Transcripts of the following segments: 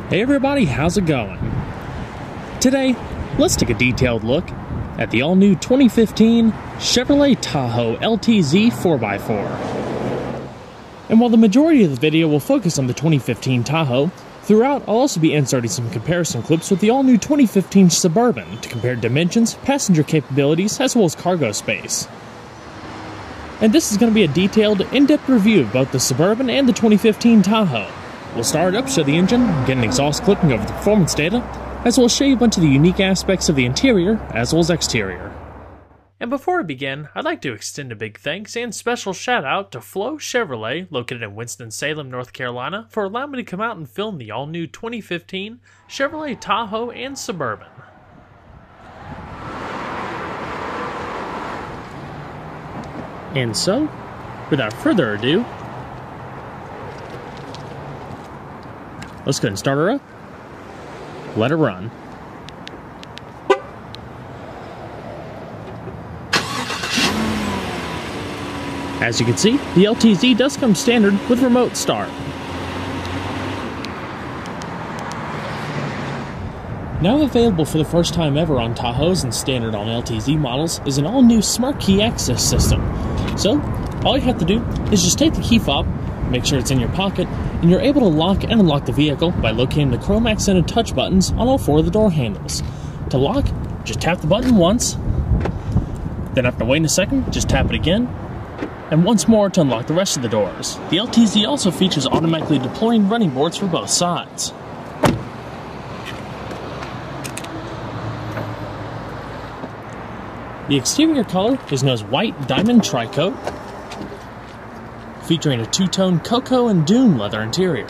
Hey everybody, how's it going? Today, let's take a detailed look at the all-new 2015 Chevrolet Tahoe LTZ 4x4. And while the majority of the video will focus on the 2015 Tahoe, throughout I'll also be inserting some comparison clips with the all-new 2015 Suburban to compare dimensions, passenger capabilities, as well as cargo space. And this is going to be a detailed, in-depth review of both the Suburban and the 2015 Tahoe. We'll start up, show the engine, get an exhaust clipping over the performance data, as well as show you a bunch of the unique aspects of the interior as well as exterior. And before we begin, I'd like to extend a big thanks and special shout out to Flo Chevrolet, located in Winston-Salem, North Carolina, for allowing me to come out and film the all-new 2015 Chevrolet Tahoe and Suburban. And so, without further ado, let's go ahead and start her up. Let her run. As you can see, the LTZ does come standard with remote start. Now available for the first time ever on Tahoes and standard on LTZ models is an all-new smart key access system. So, all you have to do is just take the key fob, make sure it's in your pocket, and you're able to lock and unlock the vehicle by locating the chrome accented touch buttons on all four of the door handles. To lock, just tap the button once, then after waiting a second, just tap it again, and once more to unlock the rest of the doors. The LTZ also features automatically deploying running boards for both sides. The exterior color is known as White Diamond Tricoat, featuring a two-tone cocoa and dune leather interior.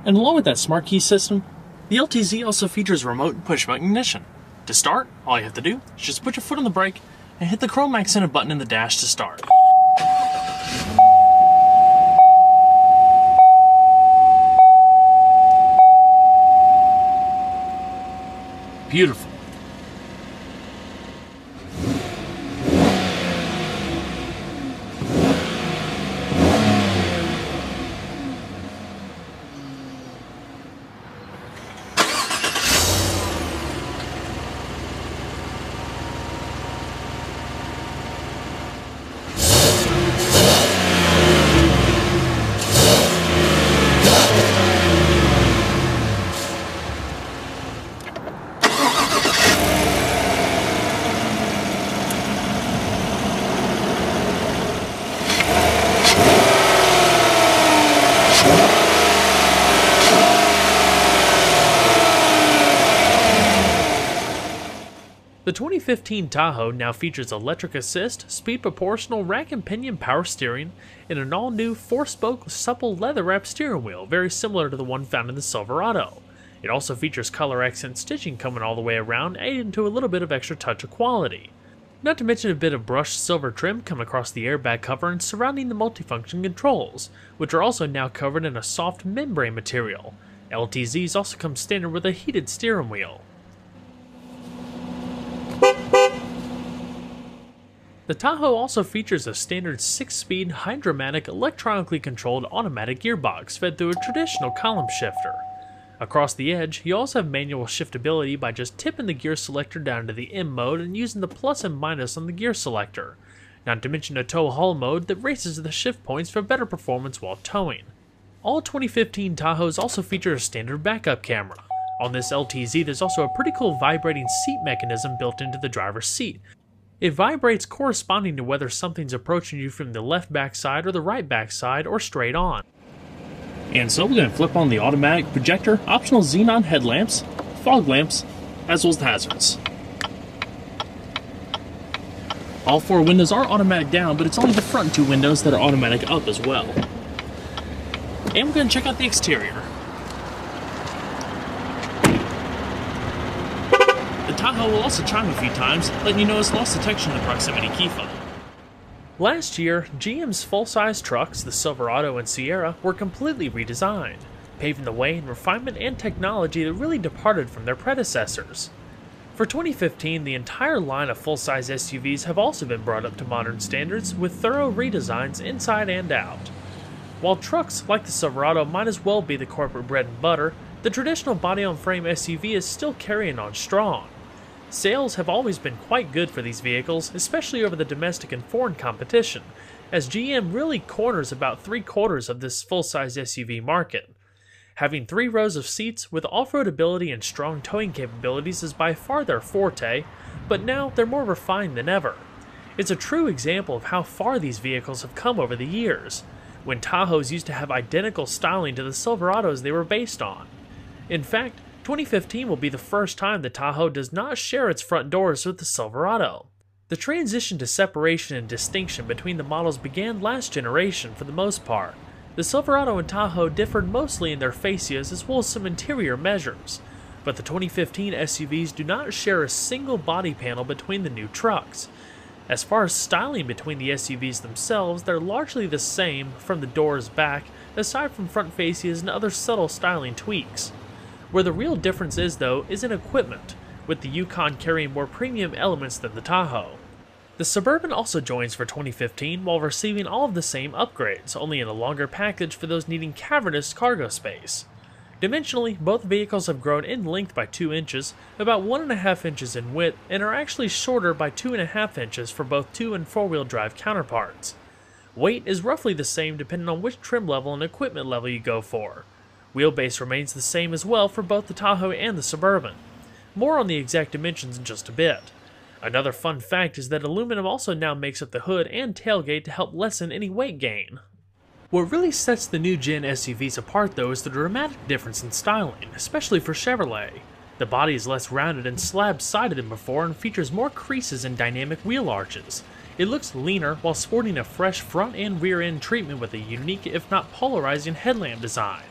And along with that smart key system, the LTZ also features remote and push-button ignition. To start, all you have to do is just put your foot on the brake and hit the chrome accented button in the dash to start. Beautiful. The 2015 Tahoe now features electric assist, speed proportional rack and pinion power steering, and an all-new 4-spoke supple leather-wrapped steering wheel, very similar to the one found in the Silverado. It also features color accent stitching coming all the way around, adding to a little bit of extra touch of quality. Not to mention a bit of brushed silver trim coming across the airbag cover and surrounding the multifunction controls, which are also now covered in a soft membrane material. LTZs also come standard with a heated steering wheel. The Tahoe also features a standard 6-speed, Hydra-matic, electronically controlled automatic gearbox fed through a traditional column shifter. Across the edge, you also have manual shiftability by just tipping the gear selector down to the M mode and using the plus and minus on the gear selector, not to mention a tow haul mode that races the shift points for better performance while towing. All 2015 Tahoes also feature a standard backup camera. On this LTZ, there's also a pretty cool vibrating seat mechanism built into the driver's seat. It vibrates corresponding to whether something's approaching you from the left backside or the right backside or straight on. And so we're going to flip on the automatic projector, optional xenon headlamps, fog lamps, as well as the hazards. All four windows are automatic down, but it's only the front two windows that are automatic up as well. And we're going to check out the exterior. The Tahoe will also chime a few times, letting you know it's lost detection of the proximity key fob. Last year, GM's full-size trucks, the Silverado and Sierra, were completely redesigned, paving the way in refinement and technology that really departed from their predecessors. For 2015, the entire line of full-size SUVs have also been brought up to modern standards with thorough redesigns inside and out. While trucks like the Silverado might as well be the corporate bread and butter, the traditional body-on-frame SUV is still carrying on strong. Sales have always been quite good for these vehicles, especially over the domestic and foreign competition, as GM really corners about 3/4 of this full-size SUV market. Having 3 rows of seats with off-road ability and strong towing capabilities is by far their forte, but now they're more refined than ever. It's a true example of how far these vehicles have come over the years, when Tahoes used to have identical styling to the Silverados they were based on. In fact, 2015 will be the first time the Tahoe does not share its front doors with the Silverado. The transition to separation and distinction between the models began last generation for the most part. The Silverado and Tahoe differed mostly in their fascias as well as some interior measures, but the 2015 SUVs do not share a single body panel between the new trucks. As far as styling between the SUVs themselves, they're largely the same from the doors back, aside from front fascias and other subtle styling tweaks. Where the real difference is, though, is in equipment, with the Yukon carrying more premium elements than the Tahoe. The Suburban also joins for 2015 while receiving all of the same upgrades, only in a longer package for those needing cavernous cargo space. Dimensionally, both vehicles have grown in length by 2 inches, about 1.5 inches in width, and are actually shorter by 2.5 inches for both 2- and 4-wheel drive counterparts. Weight is roughly the same depending on which trim level and equipment level you go for. Wheelbase remains the same as well for both the Tahoe and the Suburban. More on the exact dimensions in just a bit. Another fun fact is that aluminum also now makes up the hood and tailgate to help lessen any weight gain. What really sets the new gen SUVs apart though is the dramatic difference in styling, especially for Chevrolet. The body is less rounded and slab-sided than before and features more creases and dynamic wheel arches. It looks leaner while sporting a fresh front and rear end treatment with a unique if not polarizing headlamp design.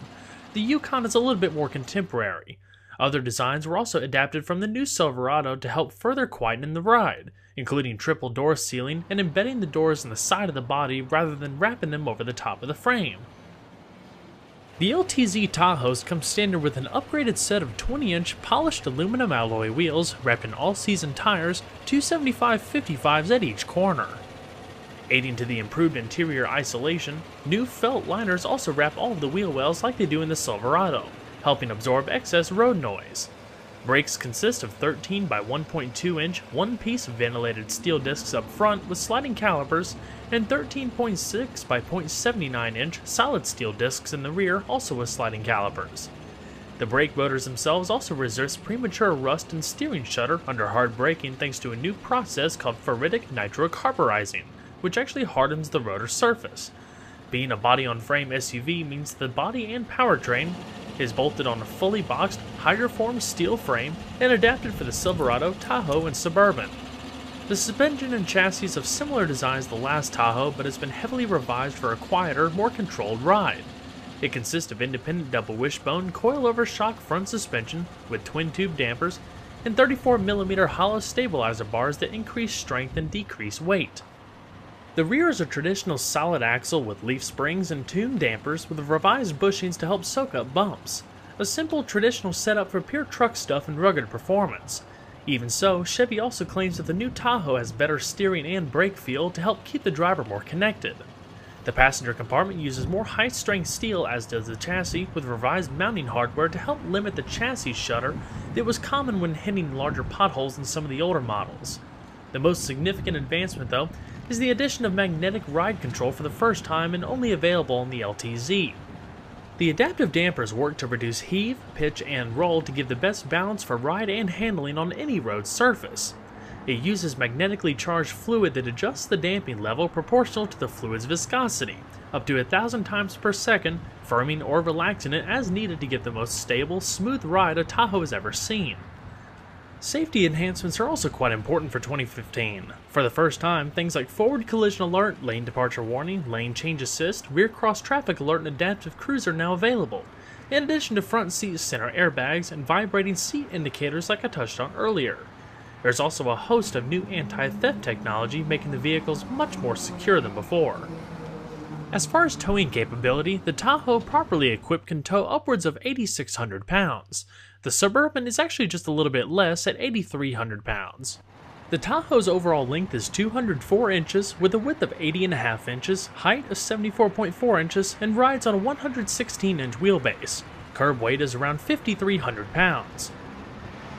The Yukon is a little bit more contemporary. Other designs were also adapted from the new Silverado to help further quieten the ride, including triple door sealing and embedding the doors in the side of the body rather than wrapping them over the top of the frame. The LTZ Tahoes come standard with an upgraded set of 20-inch polished aluminum alloy wheels wrapped in all-season tires, 275/55s at each corner. Aiding to the improved interior isolation, new felt liners also wrap all of the wheel wells like they do in the Silverado, helping absorb excess road noise. Brakes consist of 13 by 1.2 inch one-piece ventilated steel discs up front with sliding calipers, and 13.6 by 0.79 inch solid steel discs in the rear, also with sliding calipers. The brake motors themselves also resist premature rust and steering shudder under hard braking thanks to a new process called ferritic nitrocarburizing, which actually hardens the rotor surface. Being a body-on-frame SUV means the body and powertrain is bolted on a fully boxed, hydroformed steel frame and adapted for the Silverado, Tahoe, and Suburban. The suspension and chassis have similar designs to the last Tahoe, but has been heavily revised for a quieter, more controlled ride. It consists of independent double wishbone coilover shock front suspension with twin-tube dampers and 34mm hollow stabilizer bars that increase strength and decrease weight. The rear is a traditional solid axle with leaf springs and tuned dampers with revised bushings to help soak up bumps. A simple traditional setup for pure truck stuff and rugged performance. Even so, Chevy also claims that the new Tahoe has better steering and brake feel to help keep the driver more connected. The passenger compartment uses more high-strength steel as does the chassis, with revised mounting hardware to help limit the chassis shudder that was common when hitting larger potholes in some of the older models. The most significant advancement, though, is the addition of magnetic ride control for the first time and only available in the LTZ. The adaptive dampers work to reduce heave, pitch, and roll to give the best balance for ride and handling on any road surface. It uses magnetically charged fluid that adjusts the damping level proportional to the fluid's viscosity, up to 1,000 times per second, firming or relaxing it as needed to get the most stable, smooth ride a Tahoe has ever seen. Safety enhancements are also quite important for 2015. For the first time, things like forward collision alert, lane departure warning, lane change assist, rear cross traffic alert, and adaptive cruise are now available, in addition to front seat center airbags and vibrating seat indicators like I touched on earlier. There's also a host of new anti-theft technology making the vehicles much more secure than before. As far as towing capability, the Tahoe properly equipped can tow upwards of 8,600 pounds. The Suburban is actually just a little bit less at 8,300 pounds. The Tahoe's overall length is 204 inches with a width of 80.5 inches, height of 74.4 inches, and rides on a 116-inch wheelbase. Curb weight is around 5,300 pounds.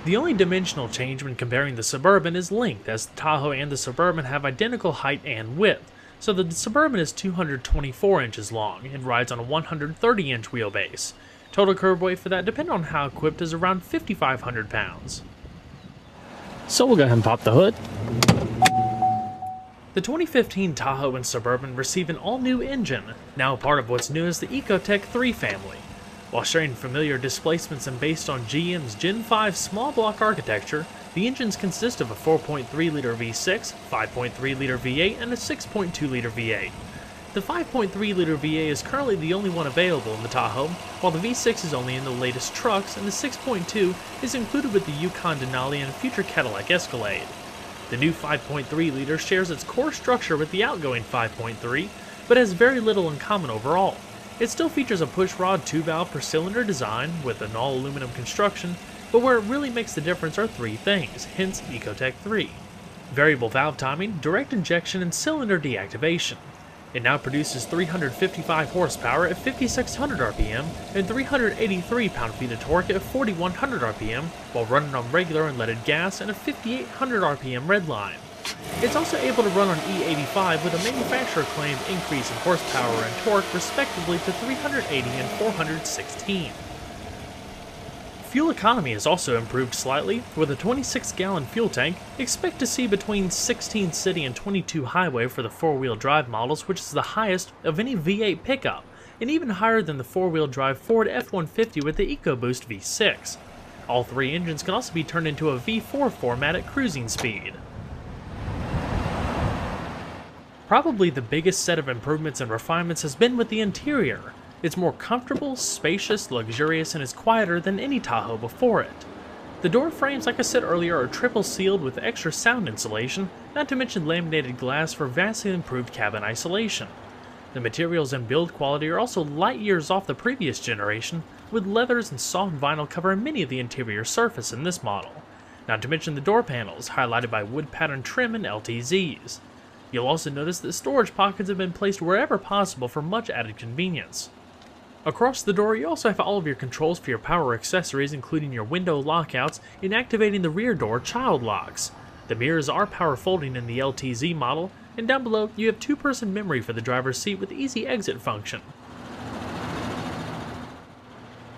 The only dimensional change when comparing the Suburban is length, as the Tahoe and the Suburban have identical height and width. So the Suburban is 224 inches long and rides on a 130-inch wheelbase. Total curb weight for that, depending on how equipped, is around 5,500 pounds. So we'll go ahead and pop the hood. The 2015 Tahoe and Suburban receive an all-new engine, now part of what's known as the Ecotec 3 family. While sharing familiar displacements and based on GM's Gen 5 small block architecture, the engines consist of a 4.3-liter V6, 5.3-liter V8, and a 6.2-liter V8. The 5.3-liter V8 is currently the only one available in the Tahoe, while the V6 is only in the latest trucks, and the 6.2 is included with the Yukon Denali and future Cadillac Escalade. The new 5.3-liter shares its core structure with the outgoing 5.3, but has very little in common overall. It still features a pushrod 2-valve per cylinder design with an all-aluminum construction, but where it really makes the difference are three things, hence Ecotec 3. Variable valve timing, direct injection, and cylinder deactivation. It now produces 355 horsepower at 5,600 RPM and 383 pound-feet of torque at 4,100 RPM while running on regular unleaded gas and a 5,800 RPM redline. It's also able to run on E85 with a manufacturer-claimed increase in horsepower and torque respectively to 380 and 416. Fuel economy has also improved slightly. With a 26-gallon fuel tank, expect to see between 16 city and 22 highway for the 4-wheel drive models, which is the highest of any V8 pickup, and even higher than the 4-wheel drive Ford F-150 with the EcoBoost V6. All three engines can also be turned into a V4 format at cruising speed. Probably the biggest set of improvements and refinements has been with the interior. It's more comfortable, spacious, luxurious, and is quieter than any Tahoe before it. The door frames, like I said earlier, are triple sealed with extra sound insulation, not to mention laminated glass for vastly improved cabin isolation. The materials and build quality are also light years off the previous generation, with leathers and soft vinyl covering many of the interior surface in this model. Not to mention the door panels, highlighted by wood pattern trim and LTZs. You'll also notice that storage pockets have been placed wherever possible for much added convenience. Across the door, you also have all of your controls for your power accessories, including your window lockouts and activating the rear door child locks. The mirrors are power folding in the LTZ model, and down below you have two-person memory for the driver's seat with easy exit function.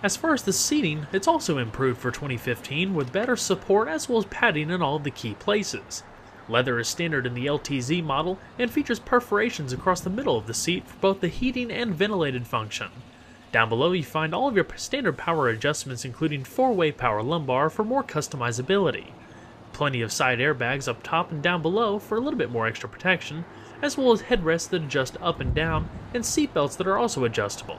As far as the seating, it's also improved for 2015 with better support as well as padding in all of the key places. Leather is standard in the LTZ model and features perforations across the middle of the seat for both the heating and ventilated function. Down below you find all of your standard power adjustments, including 4-way power lumbar for more customizability. Plenty of side airbags up top and down below for a little bit more extra protection, as well as headrests that adjust up and down, and seatbelts that are also adjustable.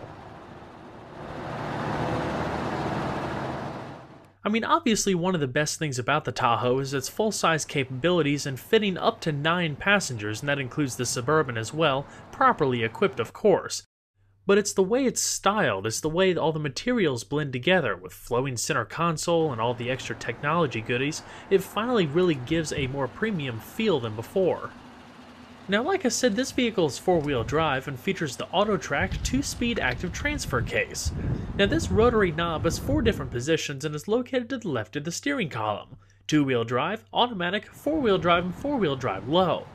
I mean, obviously one of the best things about the Tahoe is its full-size capabilities and fitting up to 9 passengers, and that includes the Suburban as well, properly equipped of course. But it's the way it's styled, it's the way all the materials blend together, with flowing center console and all the extra technology goodies. It finally really gives a more premium feel than before. Now, like I said, this vehicle is 4-wheel drive and features the AutoTrack 2-speed active transfer case. Now, this rotary knob has 4 different positions and is located to the left of the steering column: 2-wheel drive, automatic, 4-wheel drive, and 4-wheel drive low.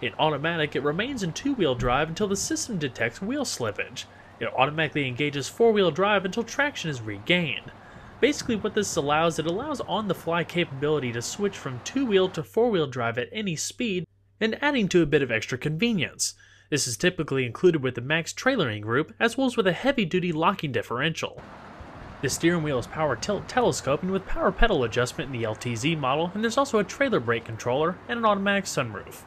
In automatic, it remains in 2-wheel drive until the system detects wheel slippage. It automatically engages 4-wheel drive until traction is regained. Basically what this allows, it allows on-the-fly capability to switch from 2-wheel to 4-wheel drive at any speed, and adding to a bit of extra convenience. This is typically included with the max trailering group, as well as with a heavy-duty locking differential. The steering wheel is power tilt telescoping with power pedal adjustment in the LTZ model, and there's also a trailer brake controller and an automatic sunroof.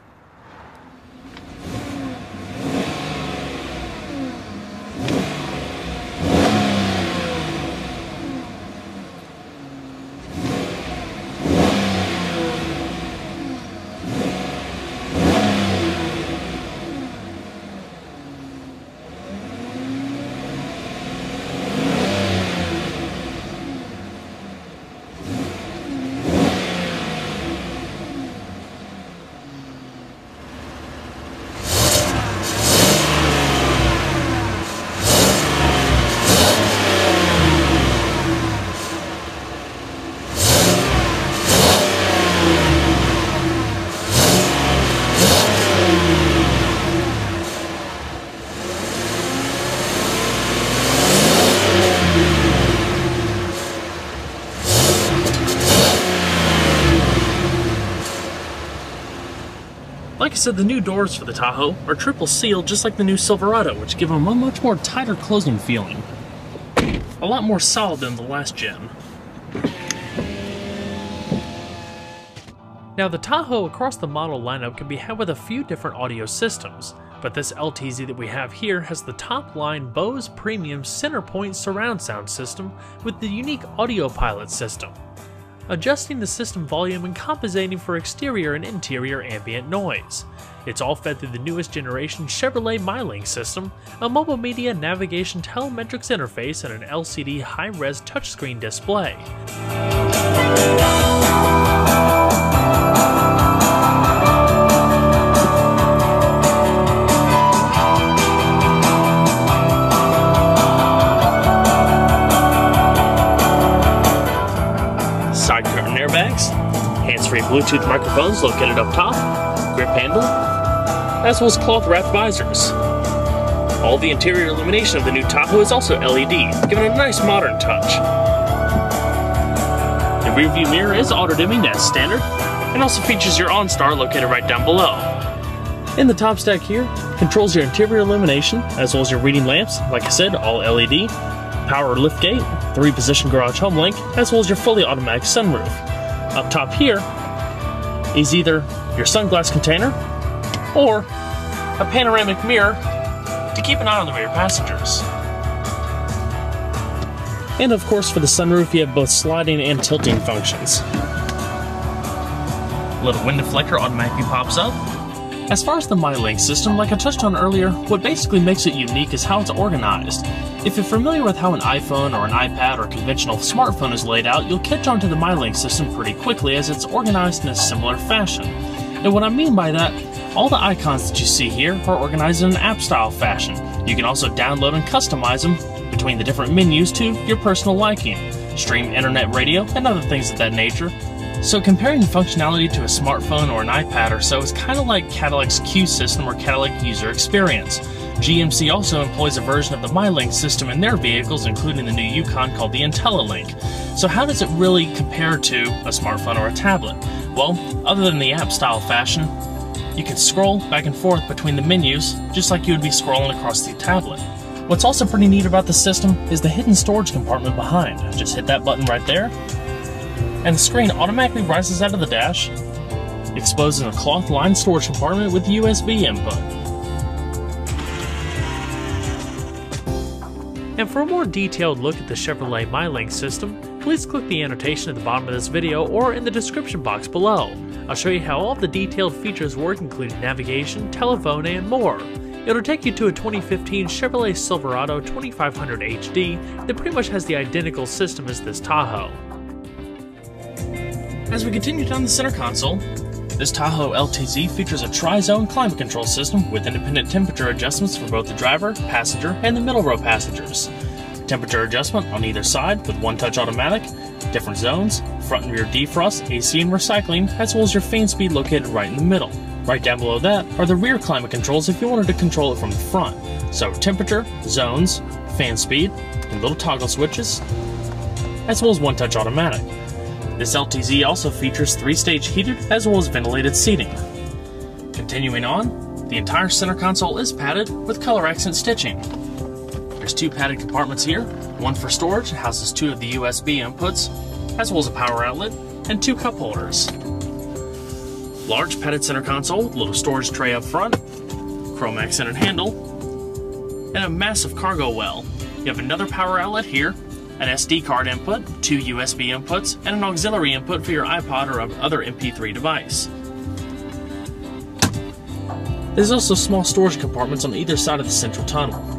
Like I said, the new doors for the Tahoe are triple sealed just like the new Silverado, which give them a much more tighter closing feeling. A lot more solid than the last gen. Now the Tahoe across the model lineup can be had with a few different audio systems, but this LTZ that we have here has the top line Bose Premium Centerpoint surround sound system with the unique Audio Pilot system, adjusting the system volume and compensating for exterior and interior ambient noise. It's all fed through the newest generation Chevrolet MyLink system, a mobile media navigation telemetrics interface, and an LCD high-res touchscreen display. Side curtain airbags, hands-free Bluetooth microphones located up top, grip handle, as well as cloth-wrapped visors. All the interior illumination of the new Tahoe is also LED, giving it a nice modern touch. The rear view mirror is auto-dimming as standard, and also features your OnStar located right down below. In the top stack here, controls your interior illumination, as well as your reading lamps, like I said, all LED, power liftgate, 3-position garage home link, as well as your fully automatic sunroof. Up top here is either your sunglass container or a panoramic mirror to keep an eye on the rear passengers. And of course for the sunroof you have both sliding and tilting functions. A little wind deflector automatically pops up. As far as the MyLink system, like I touched on earlier, what basically makes it unique is how it's organized. If you're familiar with how an iPhone or an iPad or conventional smartphone is laid out, you'll catch on to the MyLink system pretty quickly as it's organized in a similar fashion. And what I mean by that, all the icons that you see here are organized in an app-style fashion. You can also download and customize them between the different menus to your personal liking, stream internet radio, and other things of that nature. So comparing the functionality to a smartphone or an iPad or so is kind of like Cadillac's Q system or Cadillac User Experience. GMC also employs a version of the MyLink system in their vehicles, including the new Yukon called the IntelliLink. So how does it really compare to a smartphone or a tablet? Well, other than the app-style fashion, you can scroll back and forth between the menus just like you would be scrolling across the tablet. What's also pretty neat about the system is the hidden storage compartment behind. Just hit that button right there, and the screen automatically rises out of the dash, exposing a cloth-lined storage compartment with USB input. And for a more detailed look at the Chevrolet MyLink system, please click the annotation at the bottom of this video or in the description box below. I'll show you how all of the detailed features work, including navigation, telephone, and more. It'll take you to a 2015 Chevrolet Silverado 2500 HD that pretty much has the identical system as this Tahoe. As we continue down the center console, this Tahoe LTZ features a tri-zone climate control system with independent temperature adjustments for both the driver, passenger, and the middle row passengers. Temperature adjustment on either side with one-touch automatic, different zones, front and rear defrost, AC and recycling, as well as your fan speed located right in the middle. Right down below that are the rear climate controls if you wanted to control it from the front. So temperature, zones, fan speed, and little toggle switches, as well as one-touch automatic. This LTZ also features 3-stage heated as well as ventilated seating. Continuing on, the entire center console is padded with color accent stitching. Your There's two padded compartments here, one for storage, houses two of the USB inputs, as well as a power outlet, and two cup holders. Large padded center console with a little storage tray up front, chrome accented handle, and a massive cargo well. You have another power outlet here, an SD card input, two USB inputs, and an auxiliary input for your iPod or other MP3 device. There's also small storage compartments on either side of the central tunnel.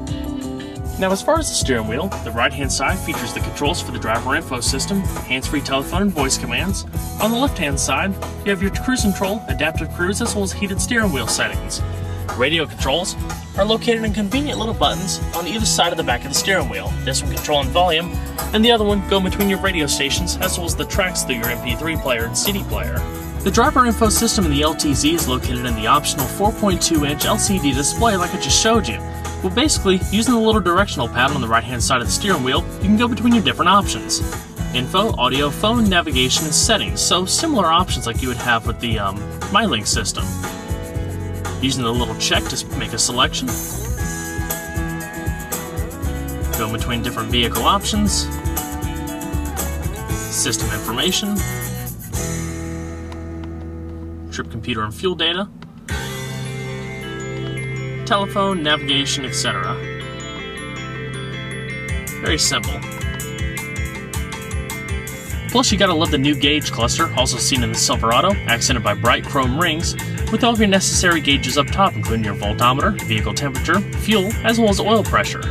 Now, as far as the steering wheel, the right-hand side features the controls for the driver info system, hands-free telephone and voice commands. On the left-hand side, you have your cruise control, adaptive cruise, as well as heated steering wheel settings. Radio controls are located in convenient little buttons on either side of the back of the steering wheel. This one controlling volume, and the other one going between your radio stations, as well as the tracks through your MP3 player and CD player. The driver info system in the LTZ is located in the optional 4.2-inch LCD display like I just showed you. Well, basically, using the little directional pad on the right-hand side of the steering wheel, you can go between your different options. Info, audio, phone, navigation, and settings, so similar options like you would have with the MyLink system. Using the little check to make a selection. Go between different vehicle options. System information. Trip computer and fuel data. Telephone, navigation, etc. Very simple. Plus, you gotta love the new gauge cluster, also seen in the Silverado, accented by bright chrome rings, with all of your necessary gauges up top, including your voltometer, vehicle temperature, fuel, as well as oil pressure.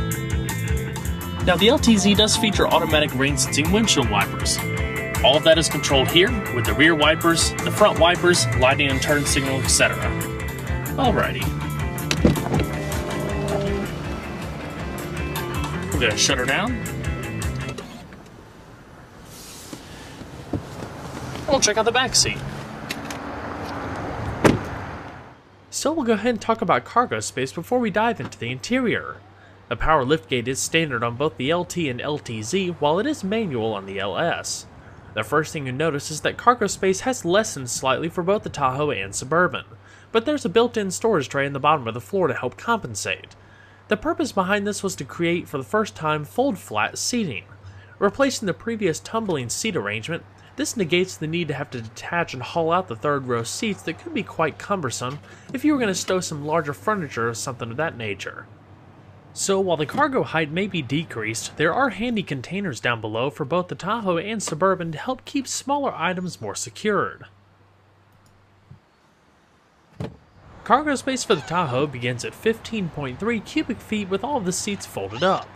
Now, the LTZ does feature automatic rain-sensing windshield wipers. All of that is controlled here, with the rear wipers, the front wipers, lighting and turn signal, etc. Alrighty. We're going to shut her down. We'll check out the back seat. So we'll go ahead and talk about cargo space before we dive into the interior. The power liftgate is standard on both the LT and LTZ, while it is manual on the LS. The first thing you notice is that cargo space has lessened slightly for both the Tahoe and Suburban, but there's a built-in storage tray in the bottom of the floor to help compensate. The purpose behind this was to create, for the first time, fold-flat seating. Replacing the previous tumbling seat arrangement, this negates the need to have to detach and haul out the third-row seats that could be quite cumbersome if you were going to stow some larger furniture or something of that nature. So while the cargo height may be decreased, there are handy containers down below for both the Tahoe and Suburban to help keep smaller items more secured. Cargo space for the Tahoe begins at 15.3 cubic feet with all of the seats folded up.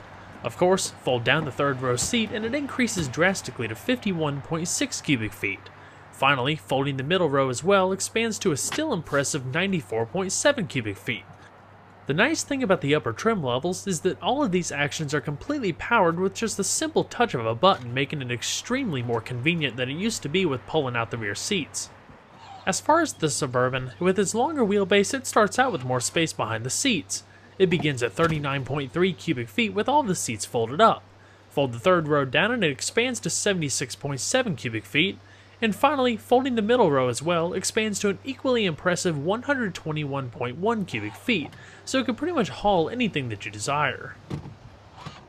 Of course, fold down the third row seat and it increases drastically to 51.6 cubic feet. Finally, folding the middle row as well expands to a still impressive 94.7 cubic feet. The nice thing about the upper trim levels is that all of these actions are completely powered with just the simple touch of a button, making it extremely more convenient than it used to be with pulling out the rear seats. As far as the Suburban, with its longer wheelbase, it starts out with more space behind the seats. It begins at 39.3 cubic feet with all the seats folded up. Fold the third row down and it expands to 76.7 cubic feet. And finally, folding the middle row as well expands to an equally impressive 121.1 cubic feet, so it can pretty much haul anything that you desire.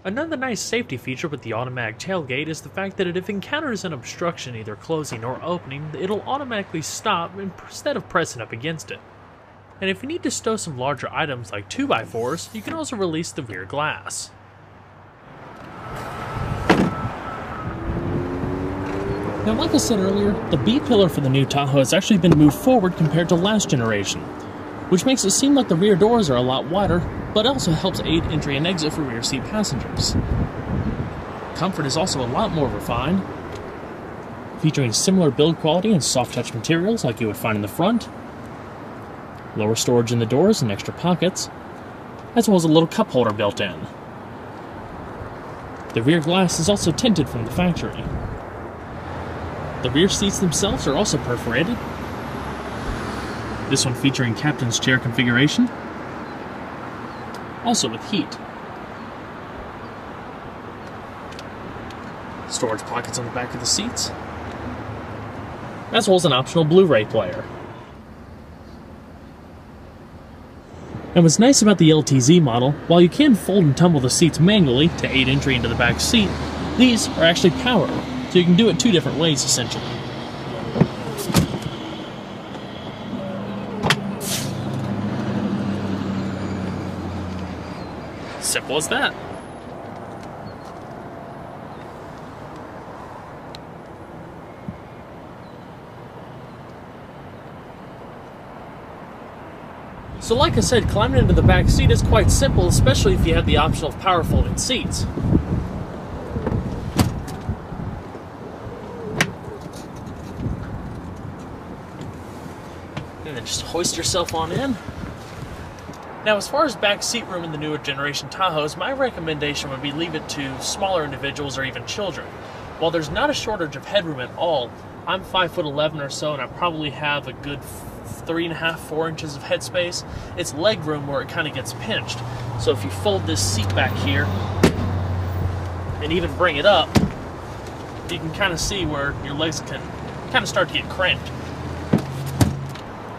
Another nice safety feature with the automatic tailgate is the fact that if it encounters an obstruction either closing or opening, it'll automatically stop instead of pressing up against it. And if you need to stow some larger items like 2x4s, you can also release the rear glass. Now, like I said earlier, the B-pillar for the new Tahoe has actually been moved forward compared to last generation, which makes it seem like the rear doors are a lot wider, but also helps aid entry and exit for rear seat passengers. Comfort is also a lot more refined, featuring similar build quality and soft touch materials like you would find in the front, lower storage in the doors and extra pockets, as well as a little cup holder built in. The rear glass is also tinted from the factory. The rear seats themselves are also perforated, this one featuring captain's chair configuration, also with heat. Storage pockets on the back of the seats, as well as an optional Blu-ray player. And what's nice about the LTZ model, while you can fold and tumble the seats manually to aid entry into the back seat, these are actually powered, so you can do it two different ways essentially. Simple as that. So like I said, climbing into the back seat is quite simple, especially if you have the option of power folding seats. And then just hoist yourself on in. Now, as far as back seat room in the newer generation Tahoes, my recommendation would be leave it to smaller individuals or even children. While there's not a shortage of headroom at all, I'm 5'11" or so, and I probably have a good 3.5, 4 inches of headspace. It's leg room where it kind of gets pinched. So if you fold this seat back here and even bring it up, you can kind of see where your legs can kind of start to get cramped.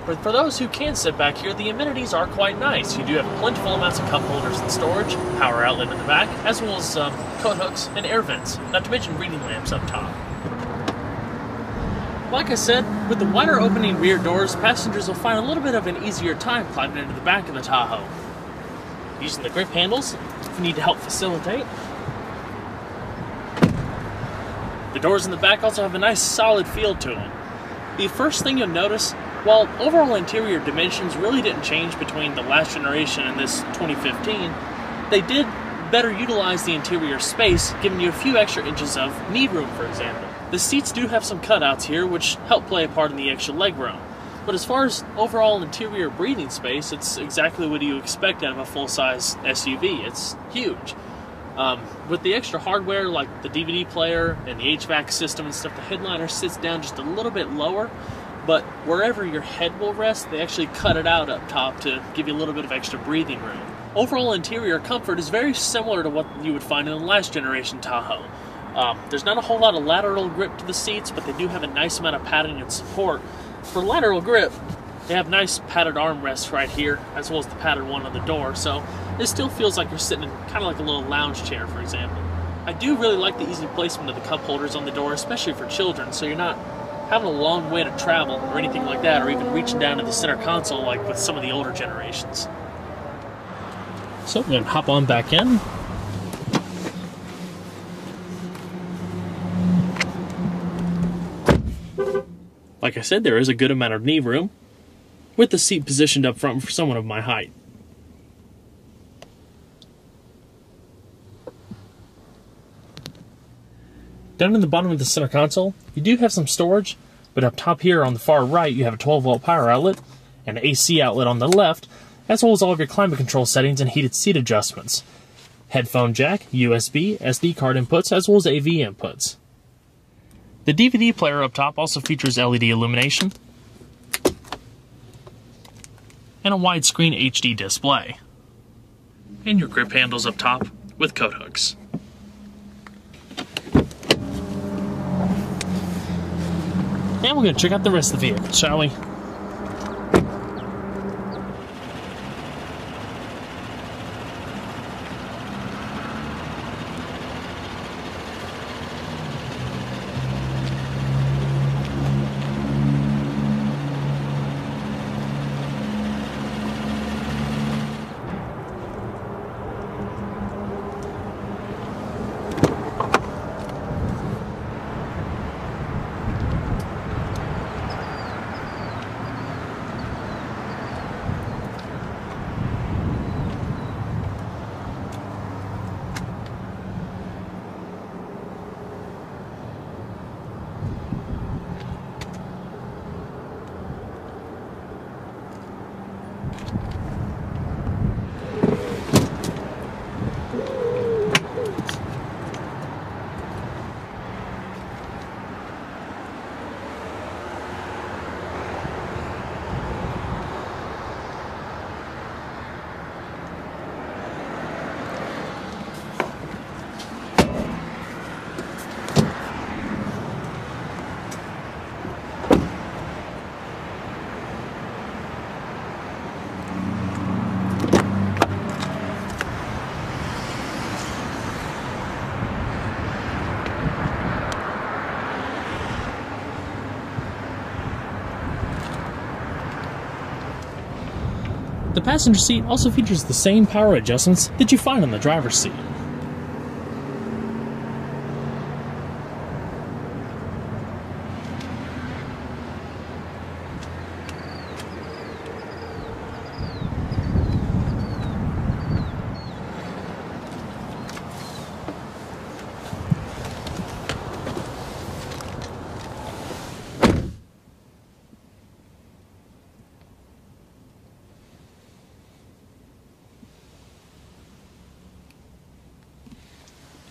But for those who can sit back here, the amenities are quite nice. You do have plentiful amounts of cup holders and storage, power outlet in the back, as well as coat hooks and air vents, not to mention reading lamps up top. Like I said, with the wider opening rear doors, passengers will find a little bit of an easier time climbing into the back of the Tahoe. Using the grip handles, if you need to help facilitate. The doors in the back also have a nice solid feel to them. The first thing you'll notice, while overall interior dimensions really didn't change between the last generation and this 2015, they did better utilize the interior space, giving you a few extra inches of knee room, for example. The seats do have some cutouts here, which help play a part in the extra leg room. But as far as overall interior breathing space, it's exactly what you expect out of a full-size SUV. It's huge. With the extra hardware like the DVD player and the HVAC system and stuff, the headliner sits down just a little bit lower, but wherever your head will rest, they actually cut it out up top to give you a little bit of extra breathing room. Overall interior comfort is very similar to what you would find in the last generation Tahoe. There's not a whole lot of lateral grip to the seats, but they do have a nice amount of padding and support. For lateral grip, they have nice padded armrests right here, as well as the padded one on the door, so it still feels like you're sitting in kind of like a little lounge chair, for example. I do really like the easy placement of the cup holders on the door, especially for children, so you're not having a long way to travel or anything like that, or even reaching down to the center console like with some of the older generations. So we're going to hop on back in. Like I said, there is a good amount of knee room, with the seat positioned up front for someone of my height. Down in the bottom of the center console, you do have some storage, but up top here on the far right, you have a 12-volt power outlet and an AC outlet on the left, as well as all of your climate control settings and heated seat adjustments. Headphone jack, USB, SD card inputs, as well as AV inputs. The DVD player up top also features LED illumination and a widescreen HD display. And your grip handles up top with coat hooks. And we're going to check out the rest of the vehicle, shall we? The passenger seat also features the same power adjustments that you find on the driver's seat.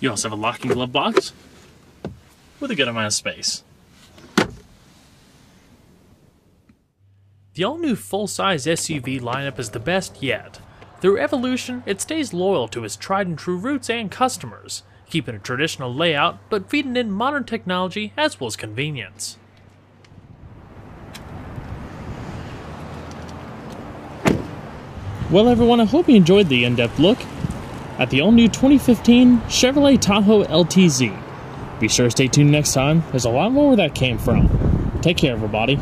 You also have a locking glove box with a good amount of space. The all-new full-size SUV lineup is the best yet. Through evolution, it stays loyal to its tried-and-true roots and customers, keeping a traditional layout but feeding in modern technology as well as convenience. Well everyone, I hope you enjoyed the in-depth look at the all-new 2015 Chevrolet Tahoe LTZ. Be sure to stay tuned next time, there's a lot more where that came from. Take care everybody.